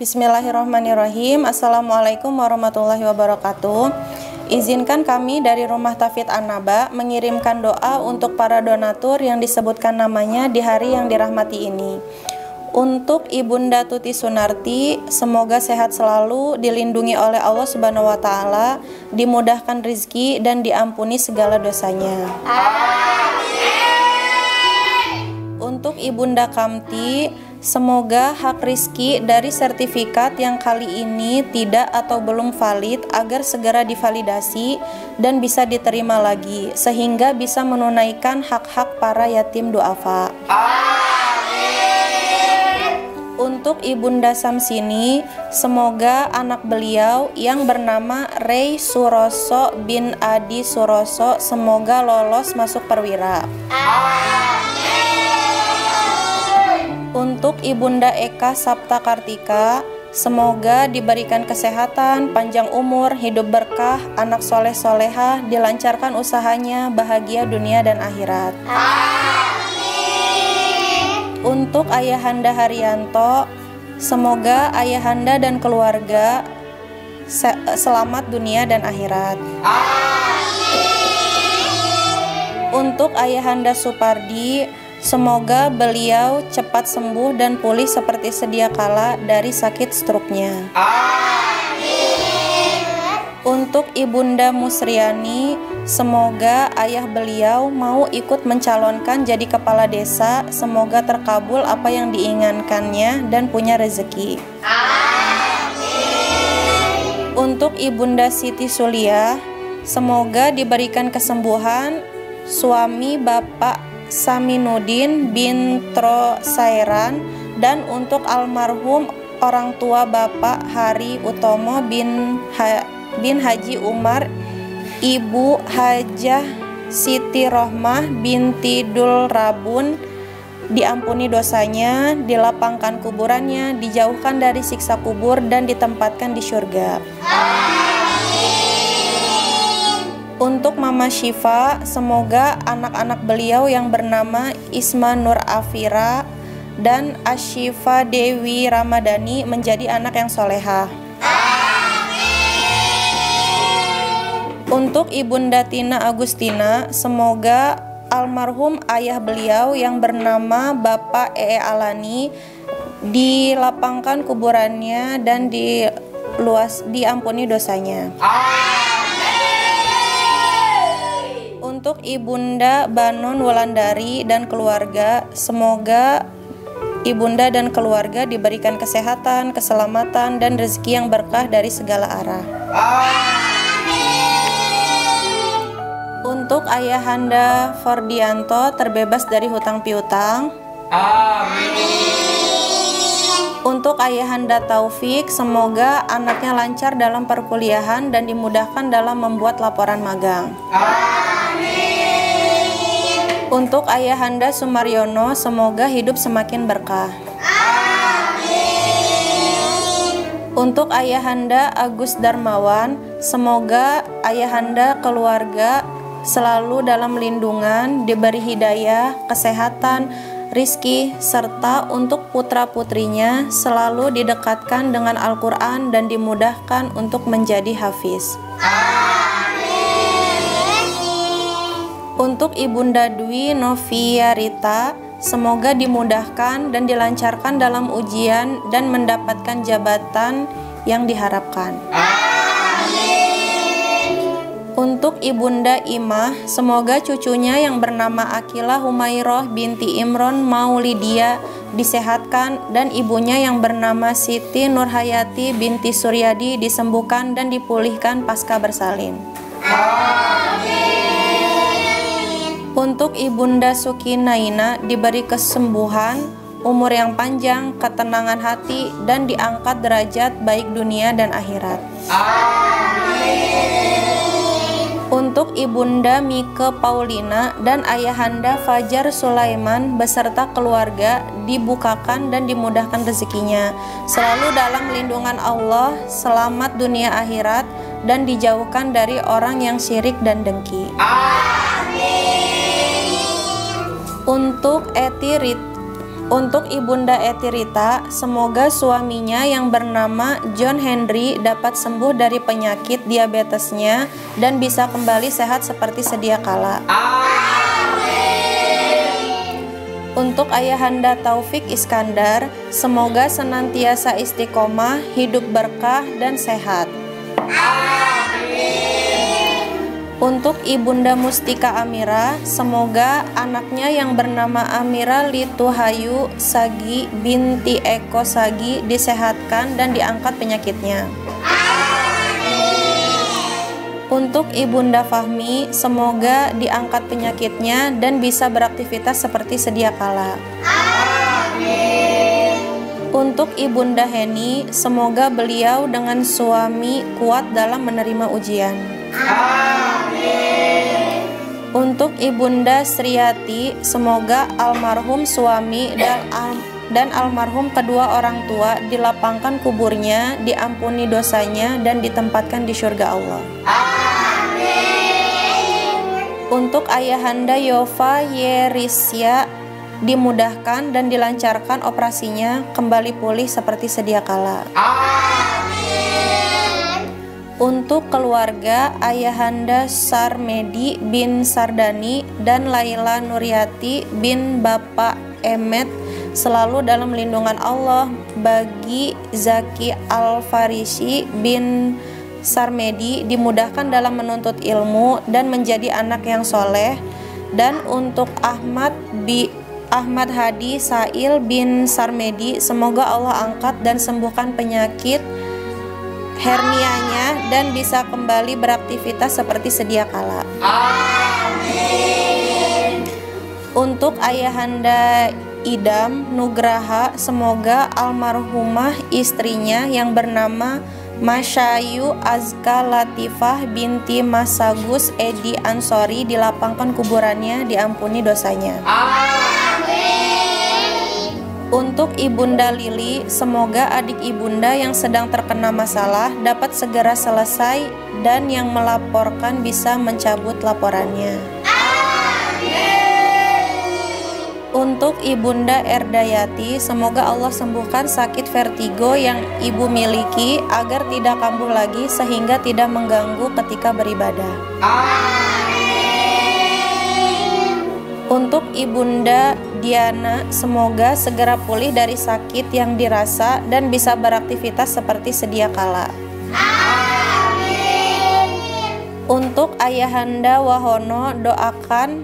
Bismillahirrahmanirrahim. Assalamualaikum warahmatullahi wabarakatuh. Izinkan kami dari Rumah Tafidz An-Naba mengirimkan doa untuk para donatur yang disebutkan namanya di hari yang dirahmati ini. Untuk Ibunda Tuti Sunarti, semoga sehat selalu, dilindungi oleh Allah Subhanahu wa taala, dimudahkan rezeki dan diampuni segala dosanya. Untuk Ibunda Kamti, semoga hak rizki dari sertifikat yang kali ini tidak atau belum valid agar segera divalidasi dan bisa diterima lagi, sehingga bisa menunaikan hak-hak para yatim duafa. Untuk Ibunda Samsini, semoga anak beliau yang bernama Rey Suroso bin Adi Suroso semoga lolos masuk perwira. Untuk Ibunda Eka Sapta Kartika, semoga diberikan kesehatan, panjang umur, hidup berkah, anak soleh solehah, dilancarkan usahanya, bahagia dunia dan akhirat. Untuk Ayahanda Haryanto, semoga Ayahanda dan keluarga selamat dunia dan akhirat. Untuk Ayahanda Supardi, semoga beliau cepat sembuh dan pulih seperti sedia kala dari sakit stroke-nya. Untuk Ibunda Musriani, semoga ayah beliau mau ikut mencalonkan jadi kepala desa, semoga terkabul apa yang diinginkannya dan punya rezeki. Untuk Ibunda Siti Suliah, semoga diberikan kesembuhan suami Bapak Saminuddin bin Tro Sairan, dan untuk almarhum orang tua Bapak Hari Utomo bin Haji Umar, Ibu Hajah Siti Rohmah binti Dul Rabun, diampuni dosanya, dilapangkan kuburannya, dijauhkan dari siksa kubur dan ditempatkan di surga. Untuk Mama Syifa, semoga anak-anak beliau yang bernama Isma Nur Afira dan Asyifa Dewi Ramadhani menjadi anak yang solehah. Untuk Ibunda Tina Agustina, semoga almarhum ayah beliau yang bernama Bapak Alani dilapangkan kuburannya dan diampuni dosanya. Untuk Ibunda Banon Wulandari dan keluarga, semoga Ibunda dan keluarga diberikan kesehatan, keselamatan, dan rezeki yang berkah dari segala arah. Untuk Ayahanda Fordianto terbebas dari hutang piutang. Untuk Ayahanda Taufik, semoga anaknya lancar dalam perkuliahan dan dimudahkan dalam membuat laporan magang. Untuk Ayahanda Sumaryono, semoga hidup semakin berkah. Untuk Ayahanda Agus Darmawan, semoga Ayahanda keluarga selalu dalam lindungan, diberi hidayah, kesehatan, rizki, serta untuk putra-putrinya selalu didekatkan dengan Al-Quran dan dimudahkan untuk menjadi hafiz. Untuk Ibunda Dwi Noviarita, semoga dimudahkan dan dilancarkan dalam ujian dan mendapatkan jabatan yang diharapkan. Untuk Ibunda Imah, semoga cucunya yang bernama Akilah Humairoh binti Imron Maulidia disehatkan dan ibunya yang bernama Siti Nurhayati binti Suryadi disembuhkan dan dipulihkan pasca bersalin. Untuk Ibunda Sukinaina diberi kesembuhan, umur yang panjang, ketenangan hati, dan diangkat derajat baik dunia dan akhirat. Untuk Ibunda Mike Paulina dan Ayahanda Fajar Sulaiman beserta keluarga dibukakan dan dimudahkan rezekinya, selalu dalam lindungan Allah, selamat dunia akhirat, dan dijauhkan dari orang yang syirik dan dengki. Untuk Untuk Ibunda Etirita, semoga suaminya yang bernama John Henry dapat sembuh dari penyakit diabetesnya dan bisa kembali sehat seperti sedia kala. Untuk Ayahanda Taufik Iskandar, semoga senantiasa istiqomah, hidup berkah dan sehat. Untuk Ibunda Mustika Amira, semoga anaknya yang bernama Amira Lituhayu Sagi binti Eko Sagi disehatkan dan diangkat penyakitnya. Untuk Ibunda Fahmi, semoga diangkat penyakitnya dan bisa beraktivitas seperti sedia kala. Untuk Ibunda Heni, semoga beliau dengan suami kuat dalam menerima ujian. Untuk Ibunda Sriati, semoga almarhum suami dan almarhum kedua orang tua dilapangkan kuburnya, diampuni dosanya, dan ditempatkan di surga Allah. Untuk Ayahanda Yova Yerisya, dimudahkan dan dilancarkan operasinya, kembali pulih seperti sedia kala. Untuk keluarga Ayahanda Sarmedi bin Sardani dan Laila Nuryati bin Bapak Emet selalu dalam lindungan Allah, bagi Zaki Al-Farisi bin Sarmedi dimudahkan dalam menuntut ilmu dan menjadi anak yang soleh. Dan untuk Ahmad Hadi Sail bin Sarmedi, semoga Allah angkat dan sembuhkan penyakit hernianya dan bisa kembali beraktivitas seperti sedia kala. Amin. Untuk Ayahanda Idam Nugraha, semoga almarhumah istrinya yang bernama Masyayu Azka Latifah binti Masagus Edi Ansori dilapangkan kuburannya, diampuni dosanya. Untuk Ibunda Lili, semoga adik ibunda yang sedang terkena masalah dapat segera selesai dan yang melaporkan bisa mencabut laporannya. Untuk Ibunda Erdayati, semoga Allah sembuhkan sakit vertigo yang ibu miliki agar tidak kambuh lagi sehingga tidak mengganggu ketika beribadah. Untuk Ibunda Diana, semoga segera pulih dari sakit yang dirasa dan bisa beraktivitas seperti sedia kala. Untuk Ayahanda Wahono, doakan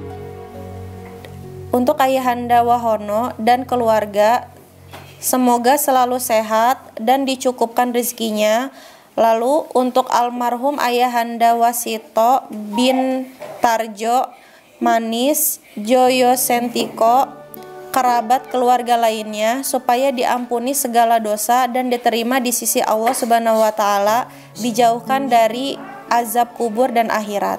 untuk Ayahanda Wahono dan keluarga, semoga selalu sehat dan dicukupkan rezekinya. Lalu untuk almarhum Ayahanda Wasito bin Tarjo Manis Joyo Sentiko, kerabat keluarga lainnya, supaya diampuni segala dosa dan diterima di sisi Allah Subhanahu wa Ta'ala, dijauhkan dari azab kubur dan akhirat.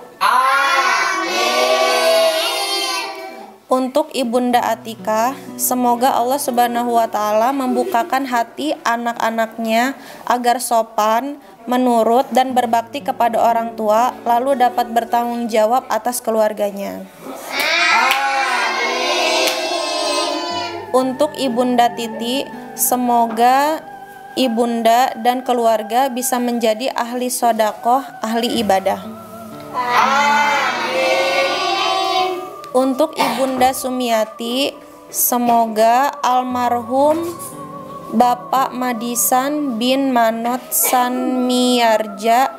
Untuk Ibunda Atika, semoga Allah Subhanahu wa Ta'ala membukakan hati anak-anaknya agar sopan, menurut, dan berbakti kepada orang tua, lalu dapat bertanggung jawab atas keluarganya. Untuk Ibunda Titi, semoga ibunda dan keluarga bisa menjadi ahli sodakoh, ahli ibadah. Untuk Ibunda Sumiati, semoga almarhum Bapak Madisan bin Manot Sanmiarja,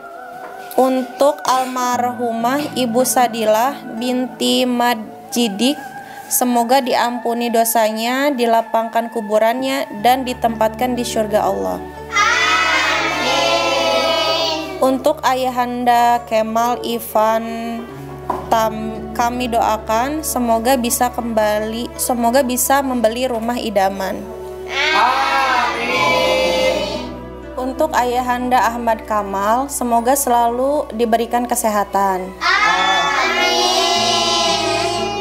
untuk almarhumah Ibu Sadilah binti Majidik, semoga diampuni dosanya, dilapangkan kuburannya, dan ditempatkan di surga Allah. Untuk Ayahanda Kemal Ivan kami doakan semoga bisa membeli rumah idaman. Untuk Ayahanda Ahmad Kamal, semoga selalu diberikan kesehatan.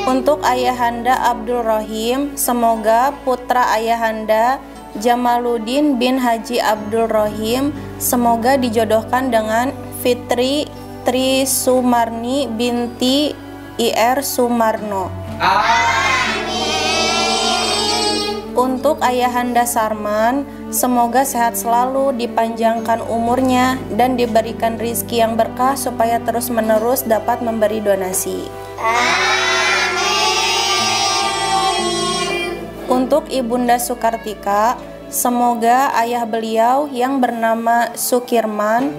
Untuk Ayahanda Abdul Rohim, semoga putra Ayahanda Jamaluddin bin Haji Abdul Rohim semoga dijodohkan dengan Fitri Tri Sumarni binti IR Sumarno. Untuk Ayahanda Sarman, semoga sehat selalu, dipanjangkan umurnya, dan diberikan rizki yang berkah supaya terus-menerus dapat memberi donasi. Amin. Untuk Ibunda Sukartika, semoga ayah beliau yang bernama Sukirman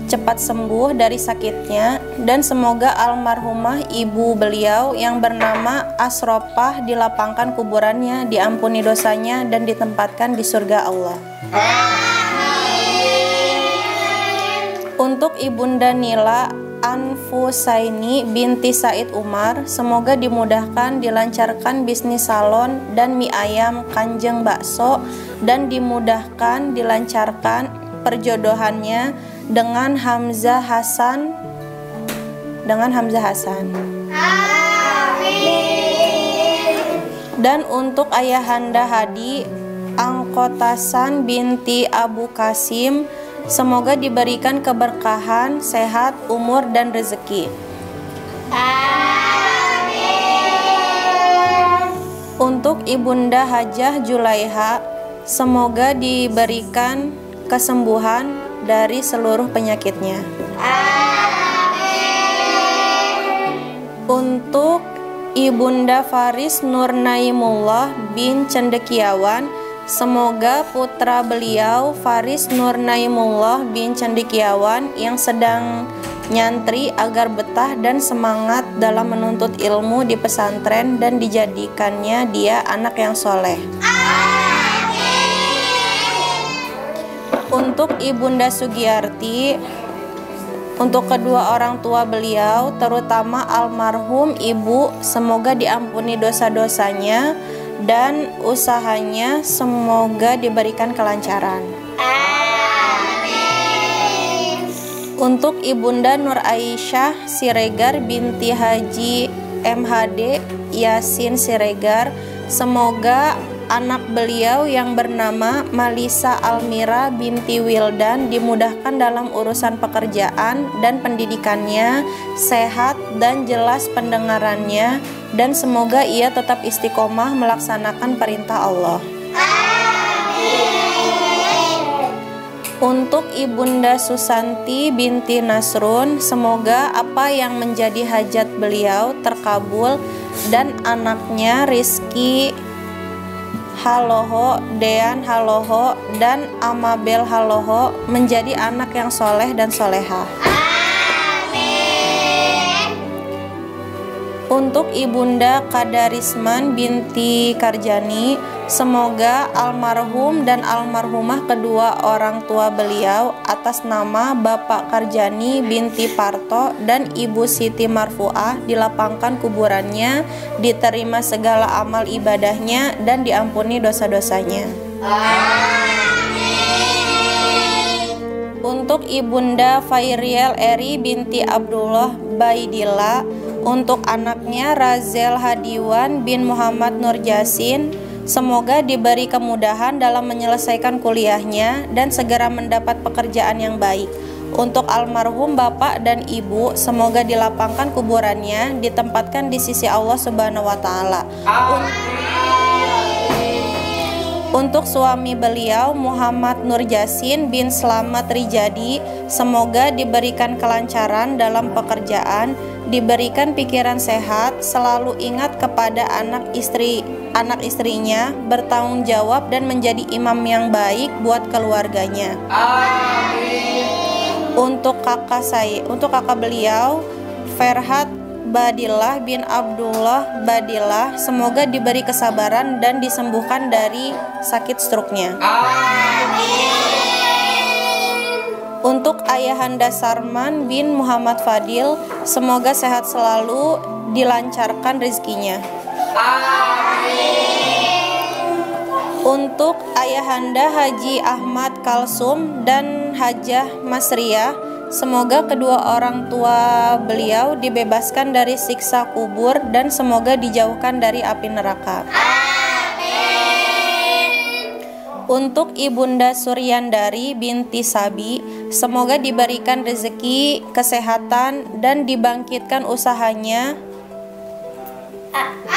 cepat sembuh dari sakitnya, dan semoga almarhumah ibu beliau yang bernama Asropah dilapangkan kuburannya, diampuni dosanya, dan ditempatkan di surga Allah. Amin. Untuk Ibunda Nila Anfusaini binti Said Umar, semoga dimudahkan, dilancarkan bisnis salon dan mie ayam Kanjeng Bakso, dan dimudahkan, dilancarkan perjodohannya dengan Hamzah Hasan. Amin. Dan untuk Ayahanda Hadi Angkotasan binti Abu Kasim, semoga diberikan keberkahan, sehat, umur, dan rezeki. Amin. Untuk Ibunda Hajah Julaiha, semoga diberikan kesembuhan dari seluruh penyakitnya. Amin. Untuk Ibunda Faris Nur Naimullah bin Cendekiawan, semoga putra beliau Faris Nur Naimullah bin Cendekiawan yang sedang nyantri agar betah dan semangat dalam menuntut ilmu di pesantren, dan dijadikannya dia anak yang soleh. Untuk Ibunda Sugiyarti, untuk kedua orang tua beliau, terutama almarhum ibu, semoga diampuni dosa-dosanya dan usahanya semoga diberikan kelancaran. Amin. Untuk Ibunda Nur Aisyah Siregar binti Haji MHD Yasin Siregar, semoga anak beliau yang bernama Malisa Almira binti Wildan dimudahkan dalam urusan pekerjaan dan pendidikannya, sehat dan jelas pendengarannya, dan semoga ia tetap istiqomah melaksanakan perintah Allah. Amin. Untuk Ibunda Susanti binti Nasrun, semoga apa yang menjadi hajat beliau terkabul, dan anaknya Rizki Haloho, Dean Haloho, dan Amabel Haloho menjadi anak yang soleh dan soleha. Amin. Untuk Ibunda Kadarisman binti Karjani, semoga almarhum dan almarhumah kedua orang tua beliau atas nama Bapak Karjani binti Parto dan Ibu Siti Marfuah dilapangkan kuburannya, diterima segala amal ibadahnya, dan diampuni dosa-dosanya. Amin. Untuk Ibunda Fairiel Eri binti Abdullah Baidillah, untuk anaknya Razel Hadiwan bin Muhammad Nur Jasin, semoga diberi kemudahan dalam menyelesaikan kuliahnya dan segera mendapat pekerjaan yang baik. Untuk almarhum bapak dan ibu, semoga dilapangkan kuburannya, ditempatkan di sisi Allah Subhanahu wa Ta'ala. Untuk suami beliau Muhammad Nur Jasin bin Slamet Rijadi, semoga diberikan kelancaran dalam pekerjaan, diberikan pikiran sehat, selalu ingat kepada anak istrinya, bertanggung jawab dan menjadi imam yang baik buat keluarganya. Amin. Untuk kakak beliau Ferhat Badillah bin Abdullah Badillah, semoga diberi kesabaran dan disembuhkan dari sakit stroke-nya. Amin. Untuk Ayahanda Sarman bin Muhammad Fadil, semoga sehat selalu, dilancarkan rezekinya. Amin. Untuk Ayahanda Haji Ahmad Kalsum dan Hajah Masriyah, semoga kedua orang tua beliau dibebaskan dari siksa kubur dan semoga dijauhkan dari api neraka. Untuk Ibunda Suryandari binti Sabi, semoga diberikan rezeki, kesehatan, dan dibangkitkan usahanya. Amin.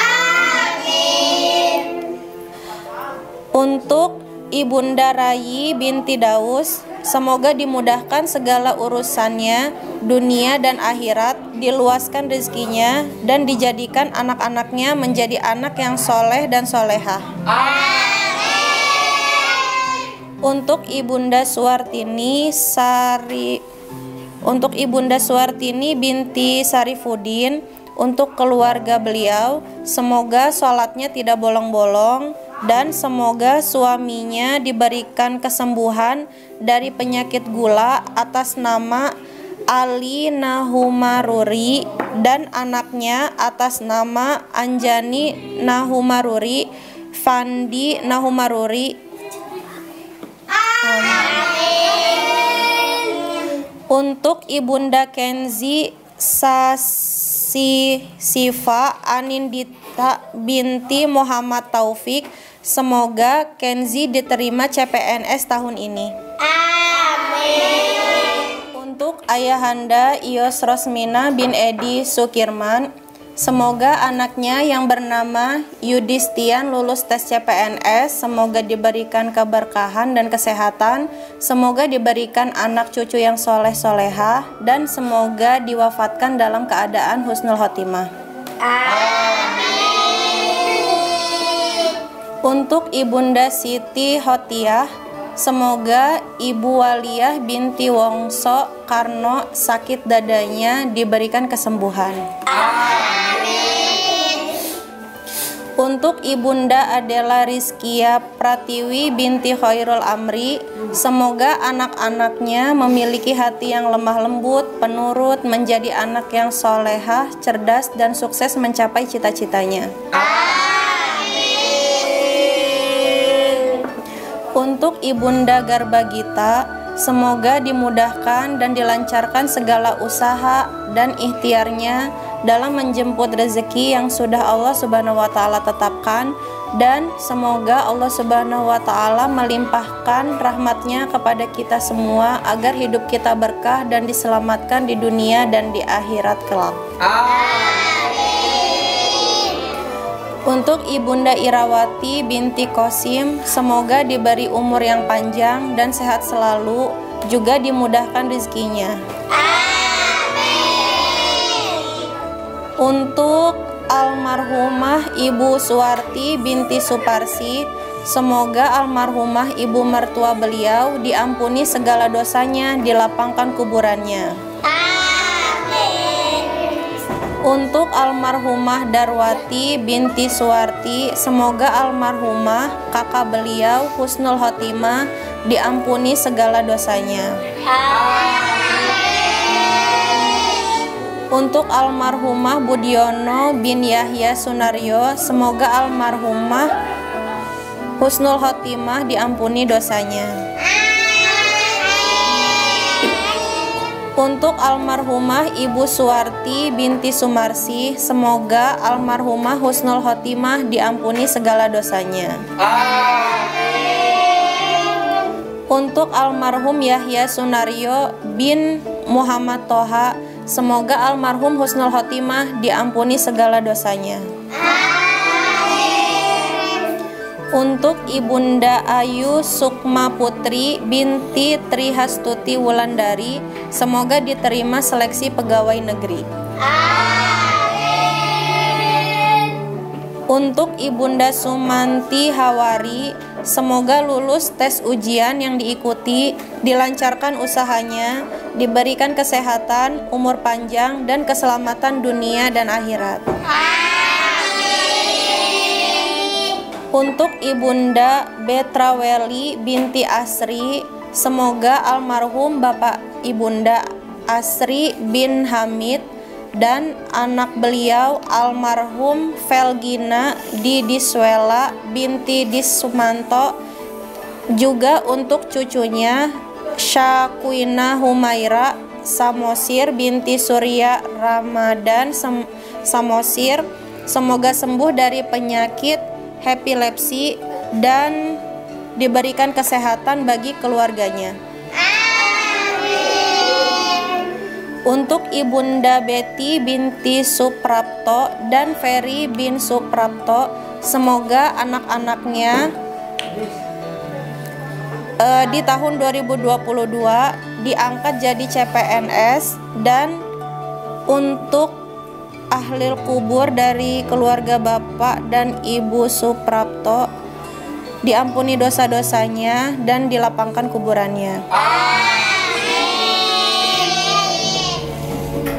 Untuk Ibunda Rayi binti Daus, semoga dimudahkan segala urusannya, dunia dan akhirat, diluaskan rezekinya, dan dijadikan anak-anaknya menjadi anak yang soleh dan solehah. Untuk Ibunda Suwartini binti Sarifudin, untuk keluarga beliau, semoga sholatnya tidak bolong-bolong, dan semoga suaminya diberikan kesembuhan dari penyakit gula atas nama Ali Nahumaruri, dan anaknya atas nama Anjani Nahumaruri, Fandi Nahumaruri. Untuk Ibunda Kenzi Sifa Anindita binti Muhammad Taufik, semoga Kenzi diterima CPNS tahun ini. Amin. Untuk Ayahanda Ios Rosmina bin Edi Sukirman, semoga anaknya yang bernama Yudistian lulus tes CPNS, semoga diberikan keberkahan dan kesehatan, semoga diberikan anak cucu yang soleh-solehah, dan semoga diwafatkan dalam keadaan husnul khotimah. Amin. Untuk Ibunda Siti Hotiah, semoga Ibu Waliyah binti Wongso Karno sakit dadanya diberikan kesembuhan. Amin. Untuk Ibunda Adela Rizkia Pratiwi binti Khairul Amri, semoga anak-anaknya memiliki hati yang lemah lembut, penurut, menjadi anak yang solehah, cerdas, dan sukses mencapai cita-citanya. Untuk Ibunda Garbagita, semoga dimudahkan dan dilancarkan segala usaha dan ikhtiarnya dalam menjemput rezeki yang sudah Allah Subhanahu wa Ta'ala tetapkan, dan semoga Allah Subhanahu wa Ta'ala melimpahkan rahmatnya kepada kita semua agar hidup kita berkah dan diselamatkan di dunia dan di akhirat kelak. Untuk Ibunda Irawati binti Qasim, semoga diberi umur yang panjang dan sehat selalu, juga dimudahkan rezekinya. Amin. Untuk almarhumah Ibu Suwarti binti Suparsi, semoga almarhumah ibu mertua beliau diampuni segala dosanya, dilapangkan kuburannya. Untuk almarhumah Darwati binti Suwarti, semoga almarhumah kakak beliau husnul khotimah, diampuni segala dosanya. Untuk almarhumah Budiono bin Yahya Sunaryo, semoga almarhumah husnul khotimah, diampuni dosanya. Untuk almarhumah Ibu Suwarti binti Sumarsi, semoga almarhumah husnul khotimah, diampuni segala dosanya. Amin. Untuk almarhum Yahya Sunaryo bin Muhammad Toha, semoga almarhum husnul khotimah, diampuni segala dosanya. Untuk Ibunda Ayu Sukma Putri binti Trihastuti Wulandari, semoga diterima seleksi pegawai negeri. Amin. Untuk Ibunda Sumanti Hawari, semoga lulus tes ujian yang diikuti, dilancarkan usahanya, diberikan kesehatan, umur panjang, dan keselamatan dunia dan akhirat. Untuk Ibunda Betraweli binti Asri, semoga almarhum Bapak Ibunda Asri bin Hamid dan anak beliau almarhum Velgina Didiswela binti Dissumanto, juga untuk cucunya Syakwina Humaira Samosir binti Surya Ramadan Samosir, semoga sembuh dari penyakit epilepsi dan diberikan kesehatan bagi keluarganya. Amin. Untuk Ibunda Betty binti Suprapto dan Ferry bin Suprapto, semoga anak-anaknya Di tahun 2022 diangkat jadi CPNS, dan untuk ahlil kubur dari keluarga Bapak dan Ibu Suprapto diampuni dosa-dosanya dan dilapangkan kuburannya.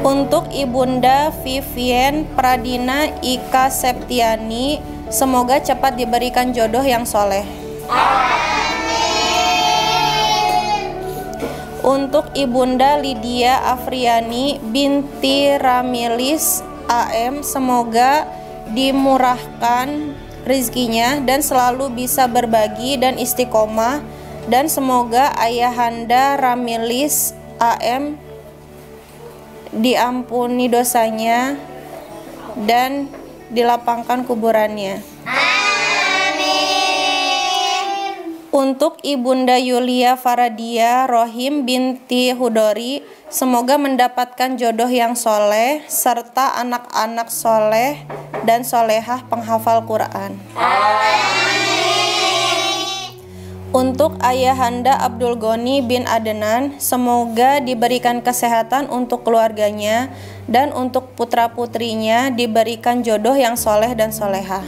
Untuk Ibunda Vivien Pradina Ika Septiani, semoga cepat diberikan jodoh yang soleh. Untuk Ibunda Lydia Afriani binti Ramilis AM, semoga dimurahkan rezekinya dan selalu bisa berbagi dan istiqomah, dan semoga ayahanda Ramilis AM diampuni dosanya dan dilapangkan kuburannya. Untuk Ibunda Yulia Faradia Rohim binti Hudori, semoga mendapatkan jodoh yang soleh serta anak-anak soleh dan solehah penghafal Quran. Untuk ayahanda Abdul Goni bin Adnan, semoga diberikan kesehatan untuk keluarganya, dan untuk putra-putrinya diberikan jodoh yang soleh dan solehah.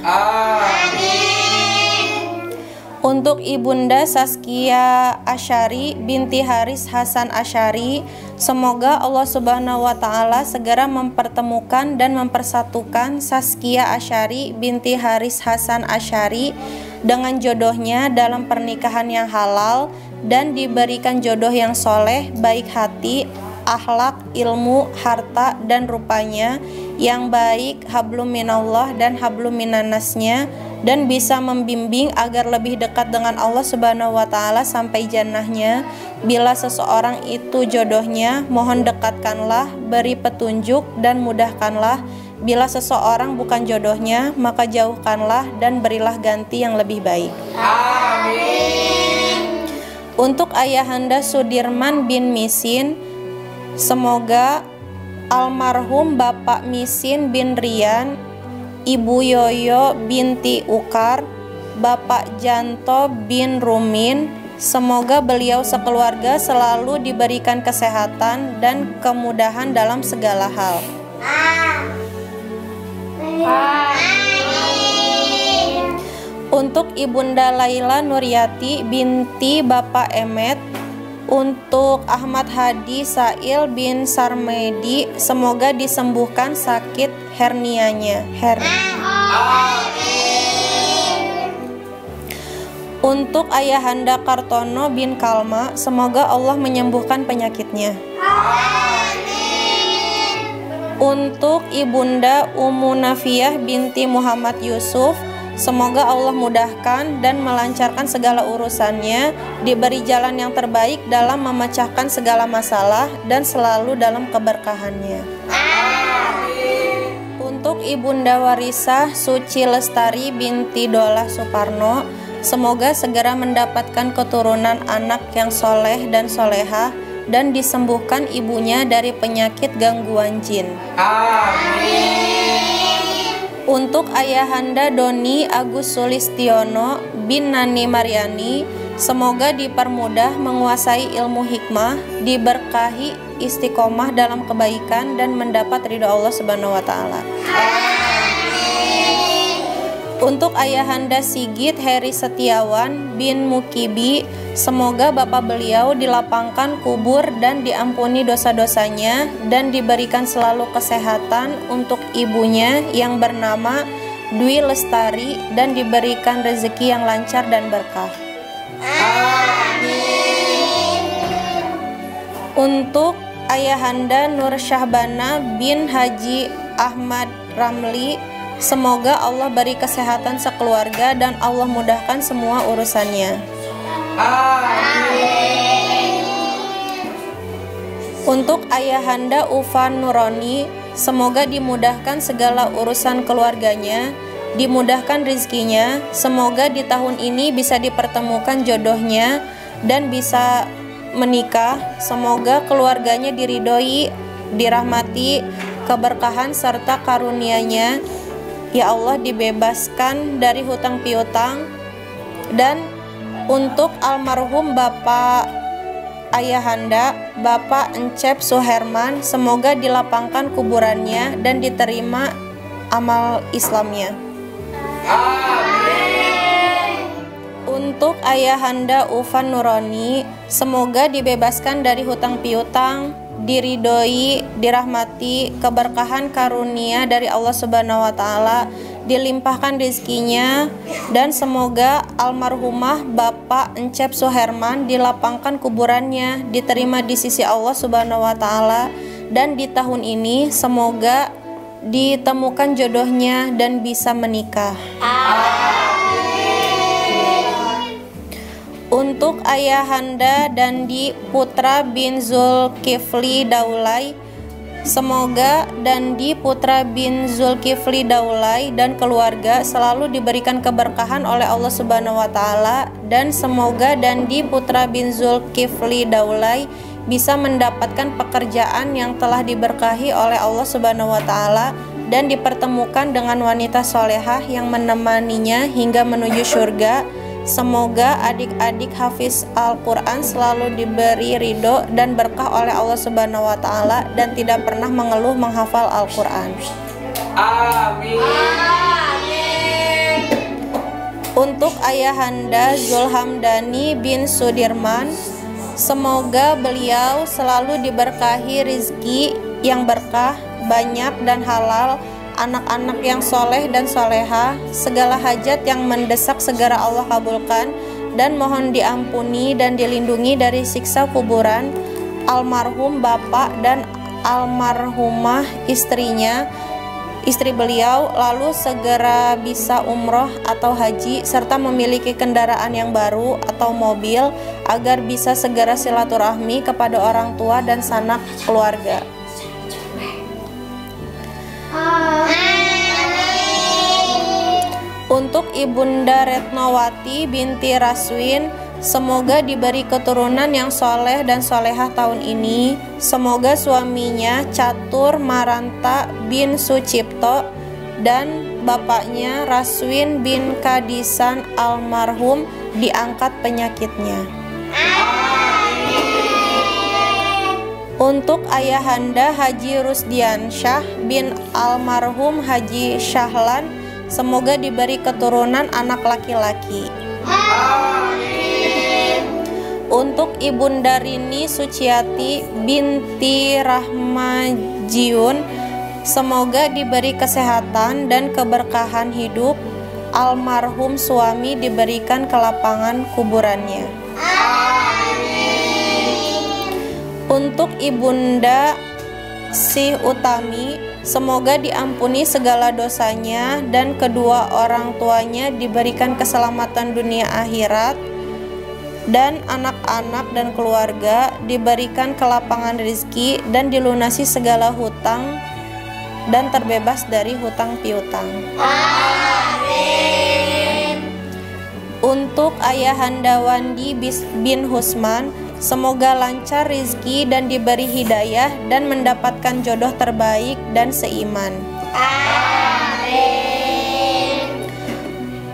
Untuk Ibunda Saskia Asyari binti Haris Hasan Asyari, semoga Allah Subhanahu wa Ta'ala segera mempertemukan dan mempersatukan Saskia Asyari binti Haris Hasan Asyari dengan jodohnya dalam pernikahan yang halal, dan diberikan jodoh yang soleh, baik hati, akhlak, ilmu, harta, dan rupanya yang baik, hablum minallah dan hablum minannasnya, dan bisa membimbing agar lebih dekat dengan Allah Subhanahu wa Ta'ala sampai jannahnya. Bila seseorang itu jodohnya, mohon dekatkanlah, beri petunjuk dan mudahkanlah. Bila seseorang bukan jodohnya, maka jauhkanlah dan berilah ganti yang lebih baik. Amin. Untuk ayahanda Sudirman bin Misin, semoga almarhum Bapak Misin bin Rian, Ibu Yoyo binti Ukar, Bapak Janto bin Rumin, semoga beliau sekeluarga selalu diberikan kesehatan dan kemudahan dalam segala hal. Untuk Ibunda Laila Nuryati binti Bapak Emet, untuk Ahmad Hadi Sail bin Sarmedi, semoga disembuhkan sakit hernianya. Untuk ayahanda Kartono bin Kalma, semoga Allah menyembuhkan penyakitnya. Untuk Ibunda Ummu Nafiyah binti Muhammad Yusuf, semoga Allah mudahkan dan melancarkan segala urusannya, diberi jalan yang terbaik dalam memecahkan segala masalah, dan selalu dalam keberkahannya. Untuk Ibunda Warisah Suci Lestari binti Dolah Suparno, semoga segera mendapatkan keturunan anak yang soleh dan solehah, dan disembuhkan ibunya dari penyakit gangguan jin. Untuk ayahanda Doni Agus Sulistiono bin Nani Mariani, semoga dipermudah menguasai ilmu hikmah, diberkahi istiqomah dalam kebaikan, dan mendapat ridho Allah Subhanahu wa Ta'ala. Untuk ayahanda Sigit Heri Setiawan bin Mukibi, semoga bapak beliau dilapangkan kubur dan diampuni dosa-dosanya, dan diberikan selalu kesehatan. Untuk ibunya yang bernama Dwi Lestari, dan diberikan rezeki yang lancar dan berkah. Untuk ayahanda Nur Syahbana bin Haji Ahmad Ramli, semoga Allah beri kesehatan sekeluarga dan Allah mudahkan semua urusannya. Amin. Untuk ayahanda Ufan Nuroni, semoga dimudahkan segala urusan keluarganya, dimudahkan rezekinya, semoga di tahun ini bisa dipertemukan jodohnya dan bisa menikah. Semoga keluarganya diridhoi, dirahmati, keberkahan serta karunia-Nya. Ya Allah, dibebaskan dari hutang piutang dan Untuk almarhum Bapak Ayahanda, Bapak Encep Suherman, semoga dilapangkan kuburannya dan diterima amal Islamnya. Amin. Untuk Ayahanda Ufan Nuroni, semoga dibebaskan dari hutang piutang, diridhoi, dirahmati, keberkahan karunia dari Allah Subhanahu wa taala, dilimpahkan rezekinya, dan semoga almarhumah Bapak Encep Suherman dilapangkan kuburannya, diterima di sisi Allah Subhanahu wa taala, dan di tahun ini semoga ditemukan jodohnya dan bisa menikah. Untuk Ayahanda Dandi Putra bin Zulkifli Daulay, semoga Dandi Putra bin Zulkifli Daulay dan keluarga selalu diberikan keberkahan oleh Allah Subhanahu wa taala, dan semoga Dandi Putra bin Zulkifli Daulay bisa mendapatkan pekerjaan yang telah diberkahi oleh Allah Subhanahu wa taala dan dipertemukan dengan wanita solehah yang menemaninya hingga menuju surga. Semoga adik-adik hafiz Al-Quran selalu diberi ridho dan berkah oleh Allah Subhanahu wa taala dan tidak pernah mengeluh menghafal Al-Quran. Amin. Untuk Ayahanda Zulhamdani bin Sudirman, semoga beliau selalu diberkahi rizki yang berkah, banyak dan halal, anak-anak yang soleh dan soleha, segala hajat yang mendesak segera Allah kabulkan, dan mohon diampuni dan dilindungi dari siksa kuburan almarhum bapak dan almarhumah istrinya, istri beliau, lalu segera bisa umroh atau haji serta memiliki kendaraan yang baru atau mobil agar bisa segera silaturahmi kepada orang tua dan sanak keluarga. Untuk Ibunda Retnowati binti Raswin, semoga diberi keturunan yang soleh dan solehah tahun ini. Semoga suaminya Catur Maranta bin Sucipto dan bapaknya Raswin bin Kadisan almarhum diangkat penyakitnya. Untuk Ayahanda Haji Rusdiansyah bin almarhum Haji Syahlan, semoga diberi keturunan anak laki-laki. Untuk Ibunda Rini Suciati binti Rahmajiun, semoga diberi kesehatan dan keberkahan hidup. Almarhum suami diberikan kelapangan kuburannya. Untuk Ibunda Sih Utami, semoga diampuni segala dosanya dan kedua orang tuanya diberikan keselamatan dunia akhirat, dan anak-anak dan keluarga diberikan kelapangan rezeki dan dilunasi segala hutang dan terbebas dari hutang piutang. Amin. Untuk Ayahanda Wandi bin Husman, semoga lancar rezeki dan diberi hidayah dan mendapatkan jodoh terbaik dan seiman. Amin.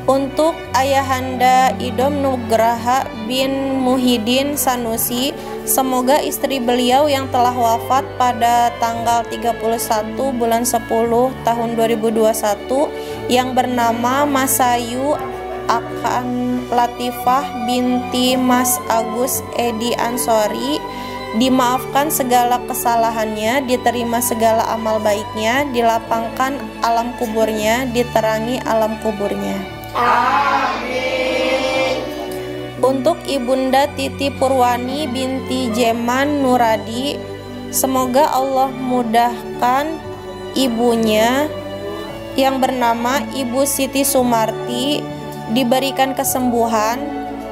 Untuk Ayahanda Idom Nugraha bin Muhyiddin Sanusi, semoga istri beliau yang telah wafat pada tanggal 31 bulan 10 tahun 2021 yang bernama Masayu Akan Latifah binti Mas Agus Edi Ansori dimaafkan segala kesalahannya, diterima segala amal baiknya, dilapangkan alam kuburnya, diterangi alam kuburnya. Amin. Untuk Ibunda Titi Purwani binti Jeman Nuradi, semoga Allah mudahkan ibunya yang bernama Ibu Siti Sumarti diberikan kesembuhan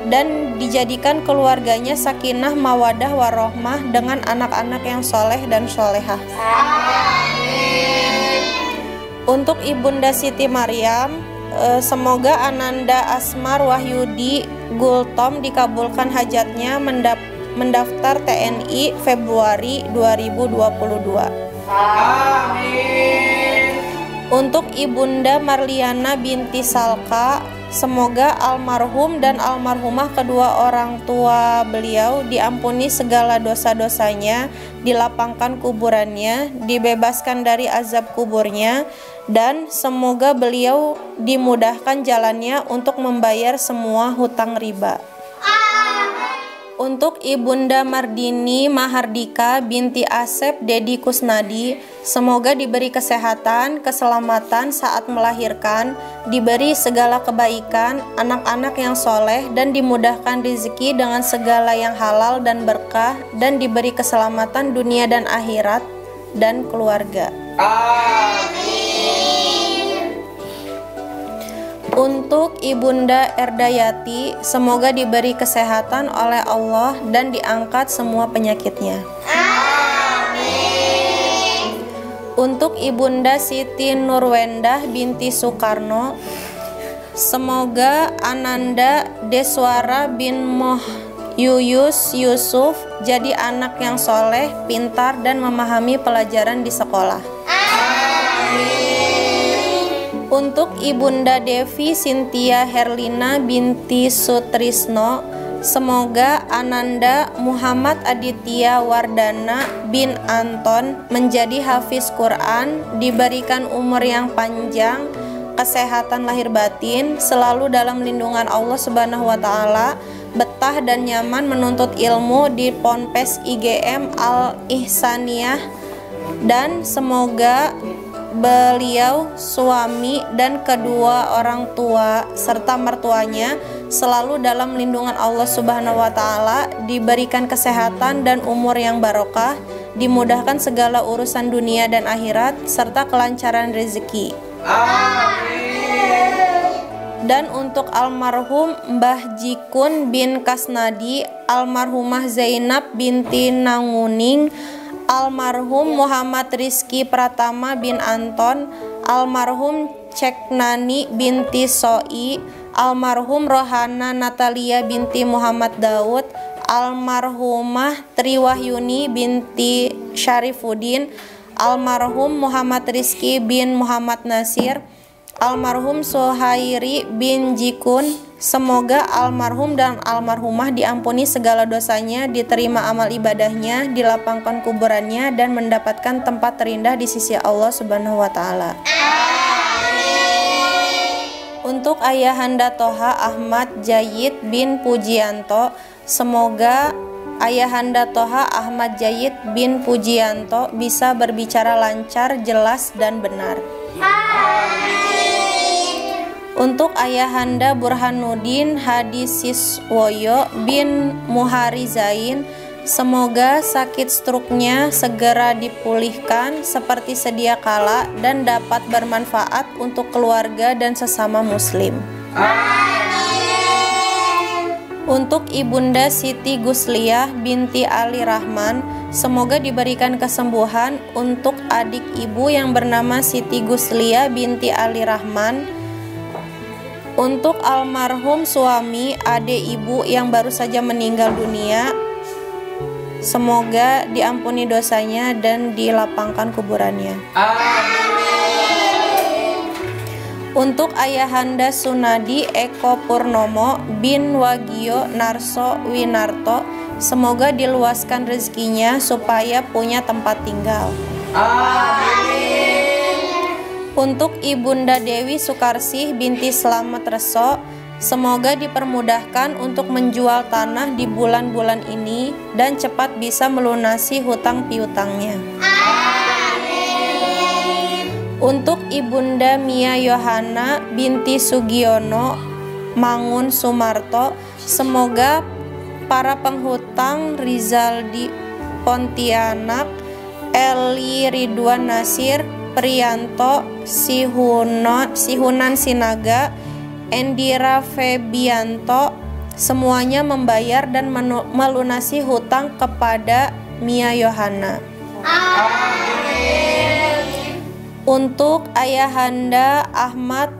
dan dijadikan keluarganya sakinah mawadah warohmah dengan anak-anak yang soleh dan solehah. Amin. Untuk Ibunda Siti Maryam, semoga Ananda Asmar Wahyudi Gultom dikabulkan hajatnya mendaftar TNI Februari 2022. Amin. Untuk Ibunda Marliana binti Salka, semoga almarhum dan almarhumah kedua orang tua beliau diampuni segala dosa-dosanya, dilapangkan kuburannya, dibebaskan dari azab kuburnya, dan semoga beliau dimudahkan jalannya untuk membayar semua hutang riba. Untuk Ibunda Mardini Mahardika binti Asep Dedi Kusnadi, semoga diberi kesehatan, keselamatan saat melahirkan, diberi segala kebaikan, anak-anak yang soleh, dan dimudahkan rezeki dengan segala yang halal dan berkah, dan diberi keselamatan dunia dan akhirat, dan keluarga. Untuk Ibunda Erdayati, semoga diberi kesehatan oleh Allah dan diangkat semua penyakitnya. Amin. Untuk Ibunda Siti Nurwendah binti Soekarno, semoga Ananda Deswara bin Yuyus Yusuf jadi anak yang soleh, pintar, dan memahami pelajaran di sekolah. Untuk Ibunda Devi Sintia Herlina binti Sutrisno, semoga Ananda Muhammad Aditya Wardana bin Anton menjadi hafiz Quran, diberikan umur yang panjang, kesehatan lahir batin, selalu dalam lindungan Allah Subhanahu wa Ta'ala, betah dan nyaman menuntut ilmu di Ponpes IGM Al Ihsaniyah, dan semoga beliau, suami, dan kedua orang tua serta mertuanya selalu dalam lindungan Allah Subhanahu wa Ta'ala, diberikan kesehatan dan umur yang barokah, dimudahkan segala urusan dunia dan akhirat, serta kelancaran rezeki. Dan untuk almarhum Mbah Jikun bin Kasnadi, almarhumah Zainab binti Nanguning, almarhum Muhammad Rizki Pratama bin Anton, almarhum Ceknani binti Soi, almarhum Rohana Natalia binti Muhammad Daud, almarhumah Triwahyuni binti Syarifuddin, almarhum Muhammad Rizki bin Muhammad Nasir, almarhum Suhairi bin Jikun. Semoga almarhum dan almarhumah diampuni segala dosanya, diterima amal ibadahnya, dilapangkan kuburannya, dan mendapatkan tempat terindah di sisi Allah Subhanahu wa Ta'ala. Untuk Ayahanda Toha Ahmad Jayid bin Pujianto, semoga Ayahanda Toha Ahmad Jayid bin Pujianto bisa berbicara lancar, jelas, dan benar. Untuk Ayahanda Burhanuddin Hadi Siswoyo bin Muhari Zain, semoga sakit struknya segera dipulihkan seperti sedia kala dan dapat bermanfaat untuk keluarga dan sesama muslim. Untuk Ibunda Siti Gusliyah binti Ali Rahman, semoga diberikan kesembuhan untuk adik ibu yang bernama Siti Gusliyah binti Ali Rahman. Untuk almarhum suami ade ibu yang baru saja meninggal dunia, semoga diampuni dosanya dan dilapangkan kuburannya. Untuk Ayahanda Sunadi Eko Purnomo bin Wagio Narso Winarto, semoga diluaskan rezekinya supaya punya tempat tinggal. Untuk Ibunda Dewi Sukarsih binti Slamet Reso, semoga dipermudahkan untuk menjual tanah di bulan-bulan ini dan cepat bisa melunasi hutang piutangnya. Untuk Ibunda Mia Yohana binti Sugiono Mangun Sumarto, semoga para penghutang Rizaldi Pontianak, Eli Ridwan Nasir, Priyanto Sihunan Sinaga, Endira Febianto, semuanya membayar dan melunasi hutang kepada Mia Yohana. Untuk Ayahanda Ahmad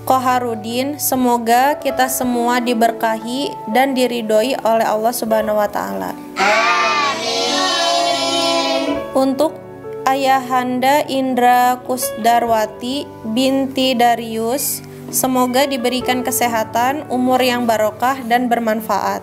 Koharudin, semoga kita semua diberkahi dan diridhoi oleh Allah Subhanahu wa Ta'ala. Untuk Ayahanda Indra Kusdarwati binti Darius, Semoga diberikan kesehatan, umur yang barokah dan bermanfaat.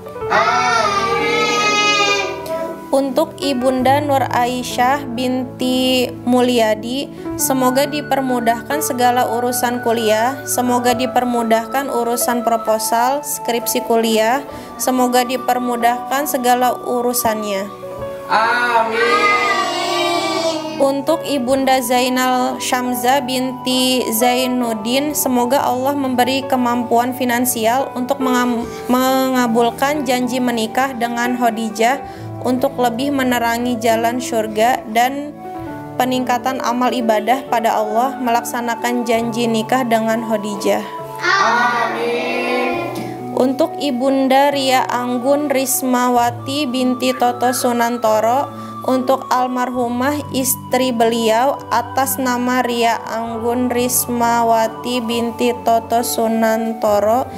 Untuk Ibunda Nur Aisyah binti Mulyadi, semoga dipermudahkan segala urusan kuliah, semoga dipermudahkan urusan proposal, skripsi kuliah, semoga dipermudahkan segala urusannya. Amin. Untuk Ibunda Zainal Syamza binti Zainuddin, semoga Allah memberi kemampuan finansial untuk mengabulkan janji menikah dengan Khadijah, untuk lebih menerangi jalan surga dan peningkatan amal ibadah pada Allah, melaksanakan janji nikah dengan Khadijah. Amin. Untuk Ibunda Ria Anggun Rismawati binti Toto Sunantoro, untuk almarhumah istri beliau atas nama Ria Anggun Rismawati binti Toto Sunantoro,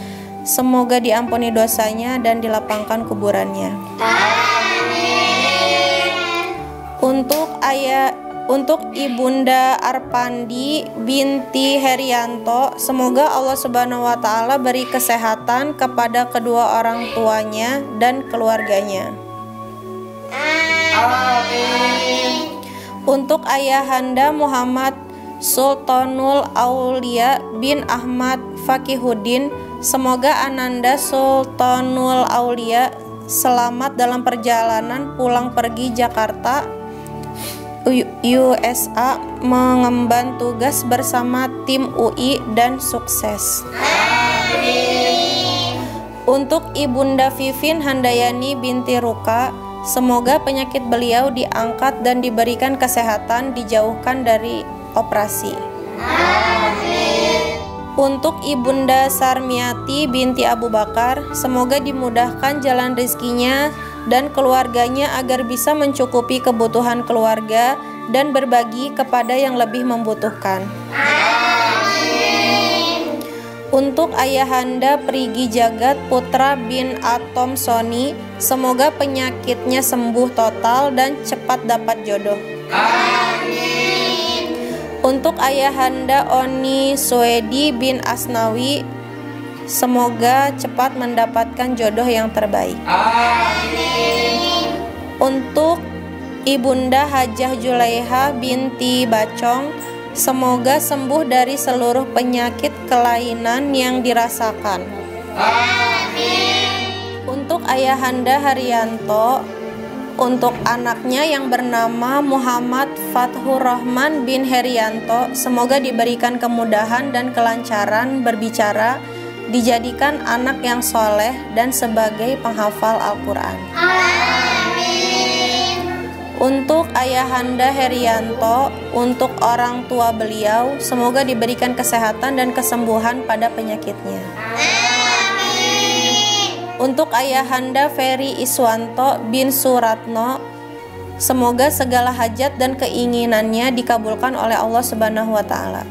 semoga diampuni dosanya dan dilapangkan kuburannya. Untuk Ibunda Arpandi binti Herianto, semoga Allah Subhanahu wa taala beri kesehatan kepada kedua orang tuanya dan keluarganya. Amin. Untuk Ayahanda Muhammad Sultanul Aulia bin Ahmad Fakihuddin, semoga Ananda Sultanul Aulia selamat dalam perjalanan pulang pergi Jakarta USA mengemban tugas bersama tim UI dan sukses. Amin. Untuk Ibunda Vivin Handayani binti Ruka, semoga penyakit beliau diangkat dan diberikan kesehatan, dijauhkan dari operasi. Amin. Untuk Ibunda Sarmiati binti Abu Bakar, semoga dimudahkan jalan rezekinya dan keluarganya agar bisa mencukupi kebutuhan keluarga dan berbagi kepada yang lebih membutuhkan. Amin. Untuk Ayahanda Prigi Jagat Putra bin Atom Soni, semoga penyakitnya sembuh total dan cepat dapat jodoh. Amin. Untuk Ayahanda Oni Suedi bin Asnawi, semoga cepat mendapatkan jodoh yang terbaik. Amin. Untuk Ibunda Hajah Julaiha binti Bacong, semoga sembuh dari seluruh penyakit kelainan yang dirasakan. Amin. Untuk Ayahanda Haryanto, untuk anaknya yang bernama Muhammad Fathur Rahman bin Herianto, semoga diberikan kemudahan dan kelancaran berbicara, dijadikan anak yang soleh dan sebagai penghafal Al-Quran. Untuk Ayahanda Herianto, untuk orang tua beliau, semoga diberikan kesehatan dan kesembuhan pada penyakitnya. Untuk Ayahanda Ferry Iswanto bin Suratno, semoga segala hajat dan keinginannya dikabulkan oleh Allah Subhanahu wa taala.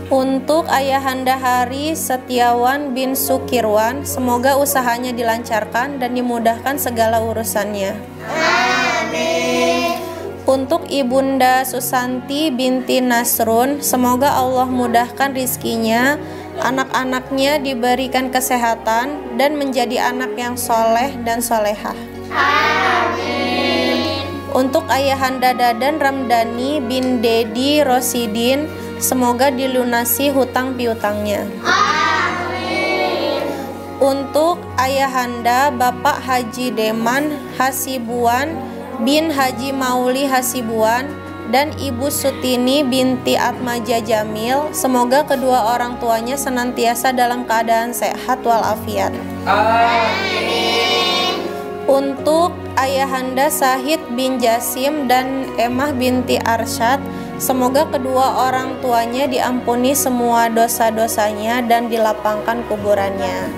Untuk Ayahanda Hari Setiawan bin Sukirwan, semoga usahanya dilancarkan dan dimudahkan segala urusannya. Amin. Untuk Ibunda Susanti binti Nasrun, semoga Allah mudahkan rizkinya, anak-anaknya diberikan kesehatan dan menjadi anak yang soleh dan solehah. Amin. Untuk Ayahanda Dadan Ramdhani bin Dedi Rosidin, semoga dilunasi hutang piutangnya. Amin. Untuk Ayahanda Bapak Haji Deman Hasibuan bin Haji Mauli Hasibuan dan Ibu Sutini binti Atmaja Jamil, semoga kedua orang tuanya senantiasa dalam keadaan sehat walafiat. Amin. Untuk Ayahanda Sahid bin Jasim dan Emah binti Arsyad, semoga kedua orang tuanya diampuni semua dosa-dosanya dan dilapangkan kuburannya.